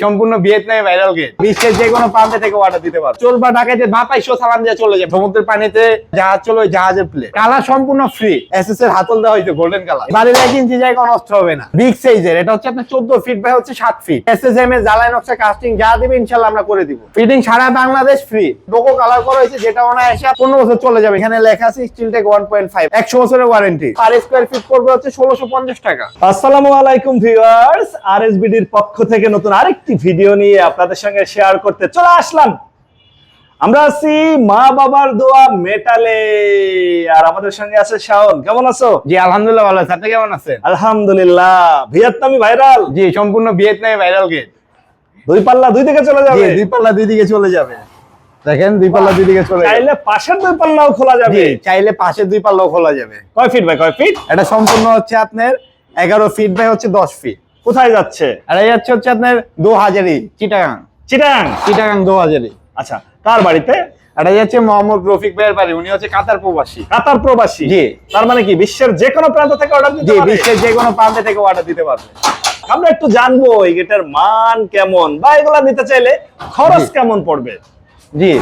সম্পূর্ণ ভিয়েতনামে viral gate, বিশ্বের যে কোনো প্রান্তে থেকে অর্ডার দিতে পারো। চোর বা ডাকাতে বাপাইশো সালাম দিয়ে চলে যায়। সমুদ্রের পানিতে জাহাজ চলে, জাহাজের প্লেট। কালার সম্পূর্ণ ফ্রি, এসএস এর হাতল দেওয়া হয়েছে গোল্ডেন কালার। বাড়ির 1 ইঞ্চি জায়গা নষ্ট হবে না। বিগ সাইজের, এটা হচ্ছে আপনার 14 ফিট বাই হচ্ছে 7 ফিট। এসএসএম এর জ্বালাই নকশা কাস্টিং যা দিবে ইনশাআল্লাহ আমরা করে দিব। ফিটিং সারা বাংলাদেশ ফ্রি। লোগো কালার করা হয়েছে, যেটা ওনার এসে 15 বছর চলে যাবে। এখানে লেখা আছে স্টিলটেক 1.5, 100 বছরের ওয়ারেন্টি। পার স্কয়ার ফিট পড়বে হচ্ছে 1650 টাকা। আসসালামু আলাইকুম ভিউয়ার্স, আরএসবিডির পক্ষ থেকে নতুন আরেকটি ভিডিও নিয়ে আপনাদের সঙ্গে শেয়ার করতে চলে আসলাম। আমরা আছি মা বাবার দোয়া মেটালে, আর আমাদের সঙ্গে আছে শাওন। কেমন আছো? জি আলহামদুলিল্লাহ ভালো আছি, আপনি কেমন আছেন? আলহামদুলিল্লাহ। ভিয়েতনামি ভাইরাল, জি সম্পূর্ণ ভিয়েতনামে ভাইরাল গেট। দুই পাল্লা দুই দিকে চলে যাবে। দুই পাল্লা দুই দিকে চলে যাবে, দেখেন দুই পাল্লা দুই দিকে চলে যাবে। চাইলে পাশের দুই পাল্লাও খোলা যাবে। জি চাইলে পাশের দুই পাল্লাও খোলা যাবে। কয় ফিট বাই কয় ফিট? এটা সম্পূর্ণ হচ্ছে আপনার 11 ফিট বাই হচ্ছে 10 ফিট। কোথায় যাচ্ছে? আর এই হচ্ছে আপনার 2000 চিটাগাং। চিটাগাং 2000। আচ্ছা, কার বাড়িতে? এটা যাচ্ছে মোহাম্মদ রফিক ভাইয়ের বাড়ি, উনি হচ্ছে কাতার প্রবাসী। কাতার প্রবাসী? জি। তার মানে কি বিশ্বের যে কোনো প্রান্ত থেকে অর্ডার দিতে জি পারবে? বিশ্বের যে কোনো প্রান্তে থেকে অর্ডার দিতে পারবে। আমরা একটু জানবো এই গেটের মান কেমন, বা এগুলা নিতে চাইলে খরচ কেমন পড়বে। জি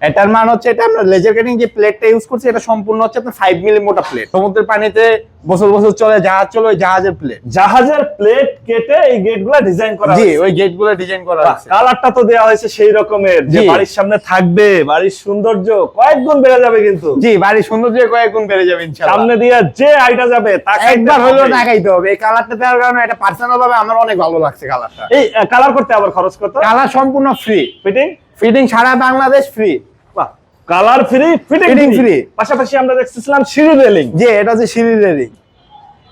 এটার মান হচ্ছে, এটা আমরা লেজার কাটিং যে প্লেটটা ইউজ করছি এটা সম্পূর্ণ হচ্ছে আপনার 5 মিলি মোটা প্লেট। সমুদ্রের পানিতে বছর বছর চলে, জাহাজ চলে, ওই জাহাজের প্লেট। জাহাজের প্লেট কেটে এই গেটগুলো ডিজাইন করা জি হয়েছে। ওই গেটগুলো ডিজাইন করা আছে। কালারটা তো দেয়া হয়েছে সেই রকমের যে জি। বাড়ির সামনে থাকবে, বাড়ির সৌন্দর্য কয়েক গুণ বেড়ে যাবে। কিন্তু জি বাড়ির সৌন্দর্য কয়েক গুণ বেড়ে যাবে ইনশাআল্লাহ। সামনে দিয়ে যে আইটা যাবে তাকে একবার হলেও দেখাইতে হবে। এই কালারটা দেওয়ার কারণে এটা পার্সোনাল ভাবে আমার অনেক ভালো লাগছে কালারটা। এই কালার করতে আবার খরচ কত? কালার সম্পূর্ণ ফ্রি, ফিটিং ফিটিং সারা Bangladesh free. Colour free, fitting Fitting free. free। পাশাপাশি আমরা দেখছিলাম সিঁড়ি রেলিং। যে এটা হচ্ছে সিঁড়ি রেলিং,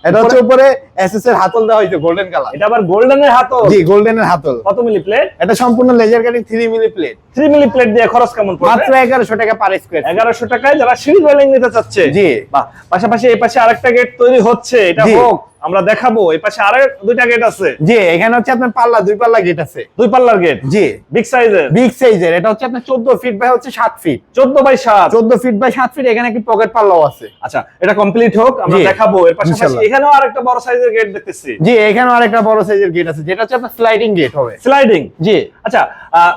এটা হচ্ছে উপরে এসএস এর হাতল দেওয়া হয়েছে গোল্ডেন কালার। এটা আবার গোল্ডেনের হাতল। জি গোল্ডেনের হাতল। কত মিলি প্লেট? এটা সম্পূর্ণ laser cutting 3 milli plate. 3 milli plate দিয়ে খরচ কেমন পড়বে? মাত্র 1100 টাকা পার স্কয়ার। 1100 টাকায় যারা সিঁড়ি রেলিং নিতে চাচ্ছে। জি। বাহ। পাশাপাশি এই পাশে আরেকটা গেট তৈরি হচ্ছে, এটা জি। হোক আমরা দেখাবো। এই পাশে আরো দুইটা গেট আছে। জি এখানে হচ্ছে আপনার পাল্লা, দুই পাল্লা গেট আছে। দুই পাল্লার গেট। জি বিগ সাইজের। বিগ সাইজের, এটা হচ্ছে আপনার 14 ফিট বাই হচ্ছে 7 feet. 14 by 7। 14 feet by 7 feet. এখানে কি পকেট পাল্লাও আছে। আচ্ছা, এটা কমপ্লিট হোক, আমরা জি। দেখাবো। এর পাশাপাশি ইনশাআল্লাহ। এখানেও আরেকটা বড় সাইজের গেট দেখতেছি। জি এখানেও আরেকটা বড় সাইজের গেট আছে, যেটা হচ্ছে আপনার স্লাইডিং গেট হবে। স্লাইডিং। জি আচ্ছা,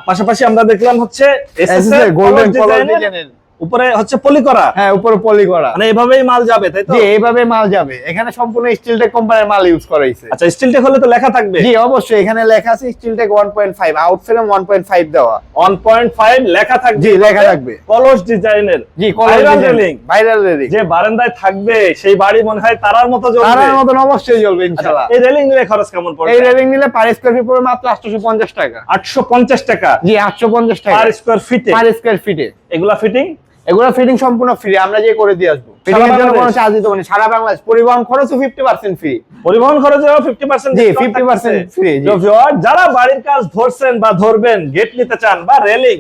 পাশাপাশি আমরা দেখলাম হচ্ছে এসএস এর গোল্ডেন কালার ডিজাইনের, উপরে হচ্ছে পলি করা। হ্যাঁ উপরে পলি করা। মানে এভাবেই মাল যাবে, তাই তো? জি এইভাবে মাল যাবে। এখানে সম্পূর্ণ স্টিলটেক কোম্পানির মাল ইউজ করা হয়েছে। আচ্ছা, স্টিলটেক হলে তো লেখা থাকবে। জি অবশ্যই, এখানে লেখা আছে স্টিলটেক 1.5, আউট ফ্রেম 1.5 দেওয়া। 1.5 লেখা থাকবে। জি লেখা থাকবে। কলস ডিজাইনের। জি ভাইরাল রেলিং। Viral railing. যে বারান্দায় থাকবে সেই বাড়ি মনে হয় তারার মতো জ্বলবে। তারার মতন অবশ্যই জ্বলবে আচ্ছা, ইনশাআল্লাহ। এই রেলিং নিলে খরচ কেমন পড়বে? এই রেলিং নিলে পার স্কয়ার ফিট পড়বে মাত্র 850 টাকা। 850 টাকা জি 850 টাকা পার স্কয়ার ফিটে। পার স্কয়ার ফিটে। এগুলা ফিটিং? এগুলো ফিটিং সম্পূর্ণ ফ্রি, আমরা যে করে দিয়ে আসবো। ফিটিং এর জন্য কোনো চার্জ দিতে হবে না। সারা বাংলাদেশ পরিবহন খরচও 50% ফ্রি। পরিবহন খরচেও 50% জি, ডিসকাউন্ট 50% থাকতেছে। free, জি। তো ভিউয়ার, যারা বাড়ির কাজ ধরছেন বা ধরবেন, গেট নিতে চান বা রেলিং,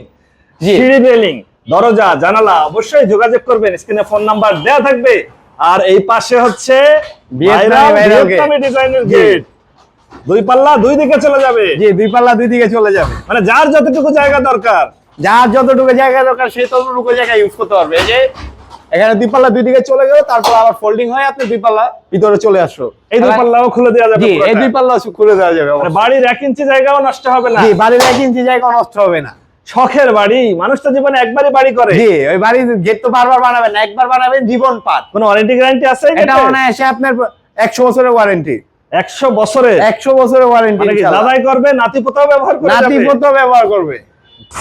জি। সিঁড়ি রেলিং, দরজা, জানালা, অবশ্যই যোগাযোগ করবেন। স্ক্রিনে ফোন নাম্বার দেয়া থাকবে। আর এই পাশে হচ্ছে ভিয়েতনামি ডিজাইনের জি। গেট। দুই পাল্লা দুই দিকে চলে যাবে। জি দুই পাল্লা দুই দিকে চলে যাবে। মানে যার যতটুকু জায়গা দরকার, যার যতটুকু জায়গা দরকার সে ততটুকু জায়গা ইউজ করতে পারবে। এই যে এখানে দুই পাল্লা দুই দিকে চলে গেল, তারপর আবার ফোল্ডিং হয়, আপনি দুই পাল্লা ভিতরে চলে আসলো। এই দুই পাল্লাও খুলে দেওয়া যাবে। জি এই পুরোটা। দুই পাল্লা খুলে দেওয়া যাবে। মানে বাড়ির 1 ইঞ্চি জায়গাও নষ্ট হবে না। জি বাড়ির 1 ইঞ্চি জায়গা নষ্ট হবে না। শখের বাড়ি, মানুষ তো জীবনে একবারই বাড়ি করে। জি ওই বাড়ির গেট তো বারবার বানাবেন না, একবার বানাবেন জীবন পার। কোনো ওয়ারেন্টি গ্যারান্টি আছে? এটা অনায়াসে আপনার 100 বছরের ওয়ারেন্টি। 100 বছরে? 100 বছরের ওয়ারেন্টি। মানে কি দাদাই করবে, নাতিপোতাও ব্যবহার করে যাবে? নাতিপোতা ব্যবহার করবে।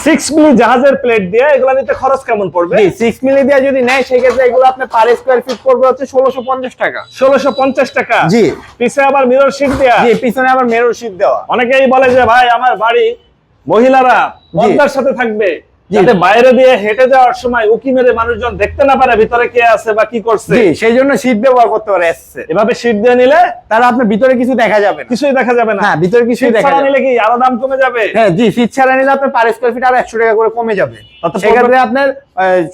6 মিলি জাহাজের প্লেট দিয়ে এগুলা নিতে খরচ কেমন পড়বে? জি 6 মিলি দিয়ে যদি নেয় সেই ক্ষেত্রে এগুলো আপনার পার স্কয়ার ফিট পড়বে হচ্ছে 1650 টাকা। 1650 টাকা। জি পিছে আবার মিরর শীট দেয়া। জি পিছনে আবার মিরর শীট দেওয়া। অনেকেই বলে যে ভাই আমার বাড়ি মহিলারা পর্দার সাথে থাকবে, জি। যাতে বাইরে দিয়ে হেঁটে যাওয়ার সময় উকি মেরে মানুষজন দেখতে না পারে ভিতরে কে আছে বা কি করছে। জি সেই জন্য শীট ব্যবহার করতে পারে এসছে। এভাবে শীট দিয়ে নিলে তাহলে আপনার ভিতরে কিছু দেখা যাবে না। কিছুই দেখা যাবে না। হ্যাঁ ভিতরে কিছুই শীট দেখা ছাড়া যাবে না। নিলে কি আরো দাম কমে যাবে? হ্যাঁ জি শীট ছাড়া নিলে আপনার পার স্কয়ার ফিট আরো 100 টাকা করে কমে যাবে। তত সেক্ষেত্রে আপনার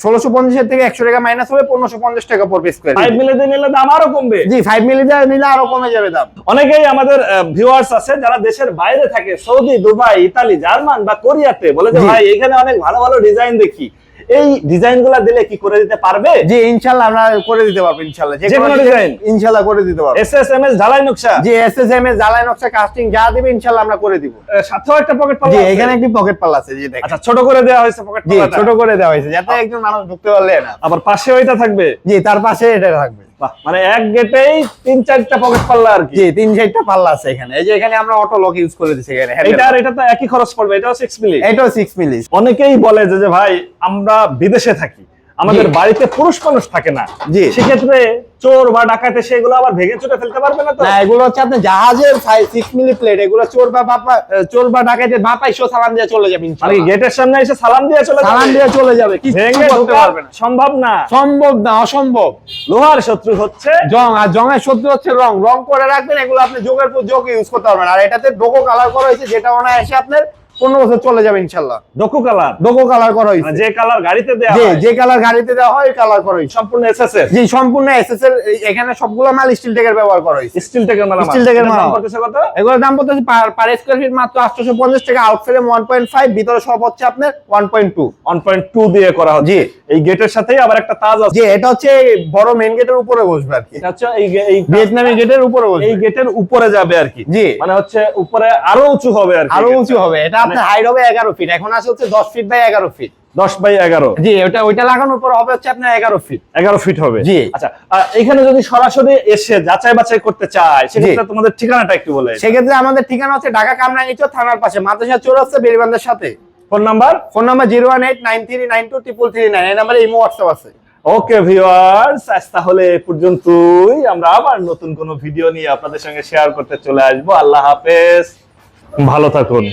1650 এর থেকে 100 টাকা মাইনাস হবে, 1550 টাকা পড়বে স্কয়ার 5 মিলি দিয়ে নিলে দাম আরো কমবে। জি 5 মিলি দিয়ে নিলে আরো কমে যাবে দাম। অনেকেই আমাদের ভিউয়ার্স আছে যারা দেশের বাইরে থাকে, সৌদি, দুবাই, ইতালি, জার্মান বা কোরিয়াতে, বলে যে জি। ভাই এখানে অনেক ভালো ভালো ডিজাইন দেখি, এই ডিজাইনগুলো দিলে কি করে দিতে পারবে? জি ইনশাআল্লাহ আমরা করে দিতে পারবো ইনশাআল্লাহ, যে কোনো ডিজাইন ইনশাআল্লাহ করে দিতে পারবো। এসএসএমএস ঢালাই নকশা, জি এসএসএমএস জ্বালাই নকশা কাস্টিং যা দিবে ইনশাআল্লাহ আমরা করে দিব। সাথেও একটা পকেট জি পাল্লা আছে। এখানে একটি পকেট পাল্লা আছে, জি দেখেন। আচ্ছা, ছোট করে দেওয়া হয়েছে পকেট জি পাল্লাটা। ছোট করে দেওয়া হয়েছে যাতে একজন মানুষ ঢুকতে পারলে না। আবার পাশে ওইটা থাকবে। জি তার পাশে এটা থাকবে। বাহ, মানে এক গেটেই 3-4টা পকেট পাল্লা আর কি। জি 3-4টা পাল্লা আছে এখানে। এই যে এখানে আমরা অটো লক ইউজ করে দিয়েছি এখানে। এটা আর এটা তো একই খরচ পড়বে, এটাও 6 মিলি। এটাও 6 মিলি। অনেকেই বলে যে ভাই আমরা বিদেশে থাকি, আমাদের জি। বাড়িতে পুরুষ মানুষ থাকে না, জি। সেক্ষেত্রে চোর বা ডাকাতে সেগুলো আবার ভেঙে চুরে ফেলতে পারবে না তো? না এগুলো হচ্ছে আপনি জাহাজের 6 মিলি প্লেট, এগুলো চোর বা ডাকাতের বাপাই শো সালাম দিয়ে চলে যাবে মানে ইনশাআল্লাহ। গেটের সামনে এসে সালাম দিয়ে চলে যাবে? সালাম দিয়ে চলে যাবে, কিছু ভেঙে করতে ঢোকা পারবে না। সম্ভব না। সম্ভব না, অসম্ভব। লোহার শত্রু হচ্ছে জং, আর জংয়ের শত্রু হচ্ছে রং। রং করে রাখবেন, এগুলো আপনি যোগের পর যোগ ইউজ করতে পারবেন। আর এটাতে ডোকো কালার করা হয়েছে, যেটা এসে আপনার 15 বছর চলে যাবে ইনশাআল্লাহ। ডকু কালার, ডোকো কালার করা মানে হয়েছে, যে কালার গাড়িতে দেওয়া জি হয়, যে কালার গাড়িতে দেওয়া হয় ওই কালার করা হয়েছে। সম্পূর্ণ এসএসএস জি সম্পূর্ণ এসএস এর। এখানে সবগুলো মাল স্টিল টেকের ব্যবহার করা হয়েছে। স্টিল টেকের মাল। স্টিল টেকের মাল। দাম করতেছে কত? এগুলোর দাম পড়তেছে পার স্কয়ার ফিট মাত্র 850 টাকা। আউট ফ্রেম 1.5, ভিতরে সব হচ্ছে আপনার 1.2। 1.2 দিয়ে করা হচ্ছে। জি। এই গেটের সাথেই আবার একটা তাজ আছে। জি এটা হচ্ছে বড় মেইন গেটের উপরে বসবে আর কি। এটা হচ্ছে এই ভিয়েতনামি গেটের উপরে বসবে। এই গেটের উপরে যাবে আর কি। জি। মানে হচ্ছে উপরে আরো উঁচু হবে আর কি। আরো উঁচু হবে। এটা আপনার হাইট হবে 11 ফিট, এখন আছে হচ্ছে 10 ফিট বাই 11 ফিট। 10/11। জি ওইটা লাগানোর পর হবে হচ্ছে আপনার 11 ফিট। 11 ফিট হবে। জি। আচ্ছা, এখানে যদি সরাসরি এসে যাচাই বাছাই করতে চায়, সেক্ষেত্রে তোমাদের ঠিকানাটা একটু বলে। সেক্ষেত্রে আমাদের ঠিকানা হচ্ছে ঢাকা কামরাঙ্গীরচর থানার পাশে মাদ্রাসা চৌরাস্তা বেরিবান্ধের সাথে। Phone number? Phone number 01893923339। এই নাম্বারে ইমো হোয়াটসঅ্যাপ আছে। ওকে ভিউয়ার্স, আজ তাহলে এ পর্যন্তই। আমরা আবার নতুন কোনো ভিডিও নিয়ে আপনাদের সঙ্গে শেয়ার করতে চলে আসবো। আল্লাহ হাফেজ, ভালো থাকুন।